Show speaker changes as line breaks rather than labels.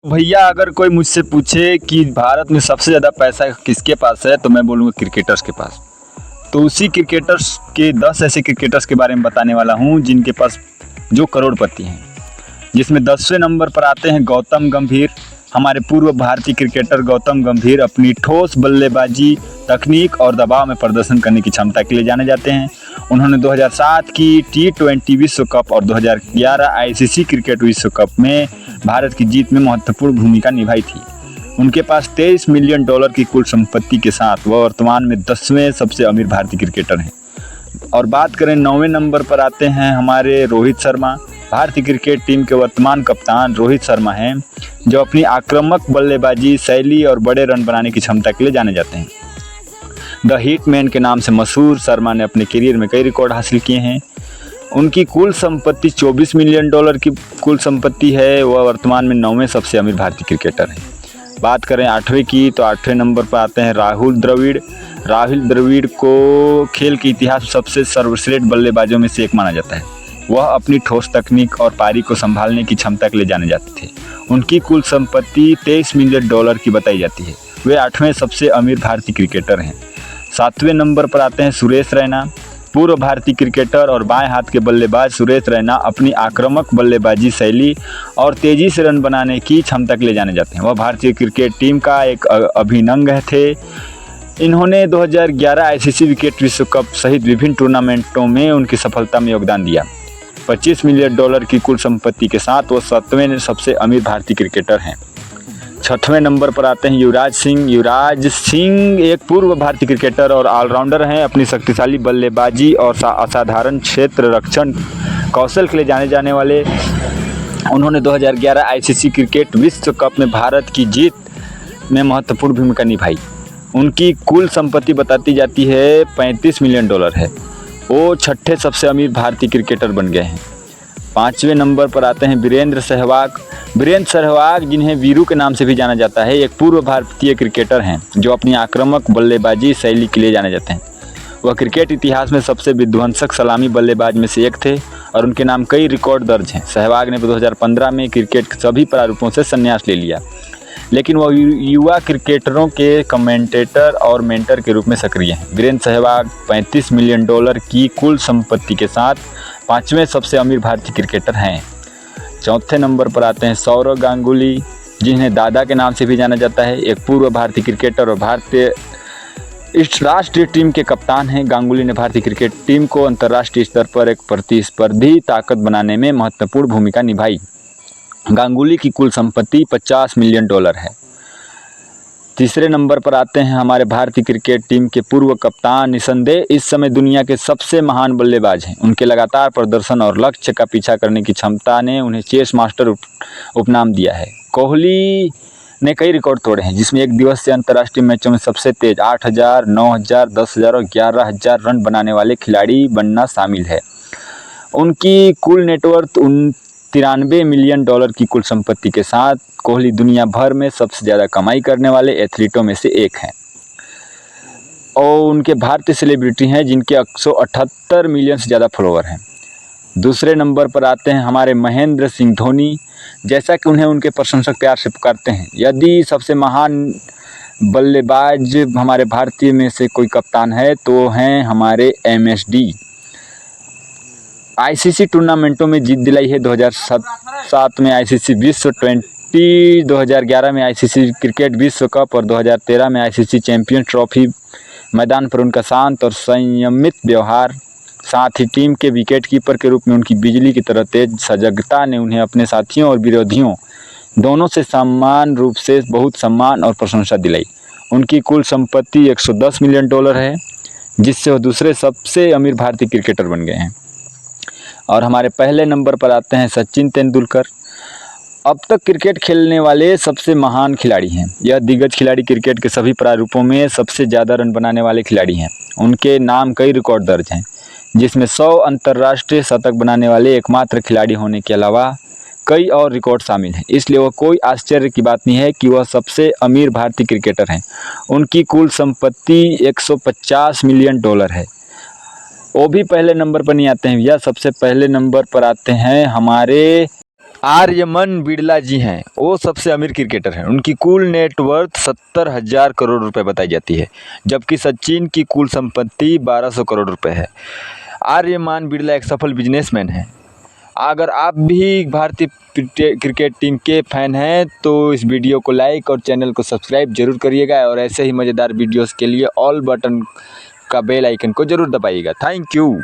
भैया अगर कोई मुझसे पूछे कि भारत में सबसे ज़्यादा पैसा किसके पास है तो मैं बोलूँगा क्रिकेटर्स के पास। तो उसी क्रिकेटर्स के 10 ऐसे क्रिकेटर्स के बारे में बताने वाला हूँ जिनके पास जो करोड़पति हैं। जिसमें 10वें नंबर पर आते हैं गौतम गंभीर। हमारे पूर्व भारतीय क्रिकेटर गौतम गंभीर अपनी ठोस बल्लेबाजी, तकनीक और दबाव में प्रदर्शन करने की क्षमता के लिए जाने जाते हैं। उन्होंने 2007 की T20 विश्व कप और 2011 आईसीसी क्रिकेट विश्व कप में भारत की जीत में महत्वपूर्ण भूमिका निभाई थी। उनके पास $23 मिलियन की कुल संपत्ति के साथ वह वर्तमान में 10वें सबसे अमीर भारतीय क्रिकेटर हैं। और बात करें 9वें नंबर पर आते हैं हमारे रोहित शर्मा। भारतीय क्रिकेट टीम के वर्तमान कप्तान रोहित शर्मा हैं, जो अपनी आक्रामक बल्लेबाजी शैली और बड़े रन बनाने की क्षमता के लिए जाने जाते हैं। द हिटमैन के नाम से मशहूर शर्मा ने अपने करियर में कई रिकॉर्ड हासिल किए हैं। उनकी कुल संपत्ति $24 मिलियन की कुल संपत्ति है। वह वर्तमान में 9वें सबसे अमीर भारतीय क्रिकेटर हैं। बात करें 8वें की तो 8वें नंबर पर आते हैं राहुल द्रविड़। राहुल द्रविड़ को खेल के इतिहास में सबसे सर्वश्रेष्ठ बल्लेबाजों में से एक माना जाता है। वह अपनी ठोस तकनीक और पारी को संभालने की क्षमता के लिए जाने जाते थे। उनकी कुल संपत्ति $23 मिलियन की बताई जाती है। वे 8वें सबसे अमीर भारतीय क्रिकेटर हैं। 7वें नंबर पर आते हैं सुरेश रैना। पूर्व भारतीय क्रिकेटर और बाएं हाथ के बल्लेबाज सुरेश रैना अपनी आक्रामक बल्लेबाजी शैली और तेज़ी से रन बनाने की क्षमता के लिए जाने जाते हैं। वह भारतीय क्रिकेट टीम का एक अभिन्न अंग थे। इन्होंने 2011 आईसीसी विकेट विश्व कप सहित विभिन्न टूर्नामेंटों में उनकी सफलता में योगदान दिया। $25 मिलियन की कुल संपत्ति के साथ वो 7वें सबसे अमीर भारतीय क्रिकेटर हैं। 6वें नंबर पर आते हैं युवराज सिंह। युवराज सिंह एक पूर्व भारतीय क्रिकेटर और ऑलराउंडर हैं। अपनी शक्तिशाली बल्लेबाजी और असाधारण क्षेत्र रक्षण कौशल के लिए जाने जाने वाले उन्होंने 2011 आईसीसी क्रिकेट विश्व कप में भारत की जीत में महत्वपूर्ण भूमिका निभाई। उनकी कुल संपत्ति बताती जाती है $35 मिलियन है। वो 6ठे सबसे अमीर भारतीय क्रिकेटर बन गए हैं। 5वें नंबर पर आते हैं वीरेंद्र सहवाग। वीरेंद्र सहवाग, जिन्हें वीरू के नाम से भी जाना जाता है, एक पूर्व भारतीय क्रिकेटर हैं जो अपनी आक्रामक बल्लेबाजी शैली के लिए जाने जाते हैं। वह क्रिकेट इतिहास में सबसे विध्वंसक सलामी बल्लेबाज में से एक थे और उनके नाम कई रिकॉर्ड दर्ज हैं। सहवाग ने 2015 में क्रिकेट के सभी प्रारूपों से संन्यास ले लिया, लेकिन वह युवा क्रिकेटरों के कमेंटेटर और मेंटर के रूप में सक्रिय हैं। वीरेंद्र सहवाग $35 मिलियन की कुल संपत्ति के साथ 5वें सबसे अमीर भारतीय क्रिकेटर हैं। 4थे नंबर पर आते हैं सौरव गांगुली, जिन्हें दादा के नाम से भी जाना जाता है। एक पूर्व भारतीय क्रिकेटर और भारतीय राष्ट्रीय टीम के कप्तान हैं। गांगुली ने भारतीय क्रिकेट टीम को अंतर्राष्ट्रीय स्तर पर एक प्रतिस्पर्धी ताकत बनाने में महत्वपूर्ण भूमिका निभाई। गांगुली की कुल संपत्ति $50 मिलियन है। तीसरे नंबर पर आते हैं हमारे भारतीय क्रिकेट टीम के पूर्व कप्तान, निसंदेह इस समय दुनिया के सबसे महान बल्लेबाज हैं। उनके लगातार प्रदर्शन और लक्ष्य का पीछा करने की क्षमता ने उन्हें चेस मास्टर उपनाम दिया है। कोहली ने कई रिकॉर्ड तोड़े हैं, जिसमें एक दिवस से अंतर्राष्ट्रीय मैचों में सबसे तेज 8,000, 9,000, 10,000 और 11,000 रन बनाने वाले खिलाड़ी बनना शामिल है। उनकी कुल नेटवर्थ $93 मिलियन की कुल संपत्ति के साथ कोहली दुनिया भर में सबसे ज़्यादा कमाई करने वाले एथलीटों में से एक हैं। और उनके भारतीय सेलिब्रिटी हैं जिनके 178 मिलियन से ज़्यादा फॉलोवर हैं। दूसरे नंबर पर आते हैं हमारे महेंद्र सिंह धोनी। जैसा कि उन्हें उनके प्रशंसक प्यार से पुकारते हैं, यदि सबसे महान बल्लेबाज हमारे भारतीय में से कोई कप्तान है तो हैं हमारे MSD। आईसीसी टूर्नामेंटों में जीत दिलाई है। 2007 में आईसीसी विश्व 20, 2011 में आईसीसी क्रिकेट विश्व कप और 2013 में आईसीसी चैंपियंस ट्रॉफी। मैदान पर उनका शांत और संयमित व्यवहार, साथ ही टीम के विकेट कीपर के रूप में उनकी बिजली की तरह तेज सजगता ने उन्हें अपने साथियों और विरोधियों दोनों से समान रूप से बहुत सम्मान और प्रशंसा दिलाई। उनकी कुल संपत्ति $110 मिलियन है, जिससे वह दूसरे सबसे अमीर भारतीय क्रिकेटर बन गए हैं। और हमारे पहले नंबर पर आते हैं सचिन तेंदुलकर। अब तक क्रिकेट खेलने वाले सबसे महान खिलाड़ी हैं। यह दिग्गज खिलाड़ी क्रिकेट के सभी प्रारूपों में सबसे ज़्यादा रन बनाने वाले खिलाड़ी हैं। उनके नाम कई रिकॉर्ड दर्ज हैं, जिसमें 100 अंतर्राष्ट्रीय शतक बनाने वाले एकमात्र खिलाड़ी होने के अलावा कई और रिकॉर्ड शामिल हैं। इसलिए वह कोई आश्चर्य की बात नहीं है कि वह सबसे अमीर भारतीय क्रिकेटर हैं। उनकी कुल संपत्ति $150 मिलियन है। वो भी पहले नंबर पर नहीं आते हैं। यह सबसे पहले नंबर पर आते हैं हमारे आर्यमन बिरला जी हैं, वो सबसे अमीर क्रिकेटर हैं। उनकी कुल नेटवर्थ 70,000 करोड़ रुपए बताई जाती है, जबकि सचिन की कुल संपत्ति 1200 करोड़ रुपए है। आर्यमान बिरला एक सफल बिजनेसमैन हैं। अगर आप भी भारतीय क्रिकेट टीम के फैन हैं तो इस वीडियो को लाइक और चैनल को सब्सक्राइब जरूर करिएगा, और ऐसे ही मज़ेदार वीडियोस के लिए ऑल बटन का बेल आइकन को ज़रूर दबाइएगा। Thank you.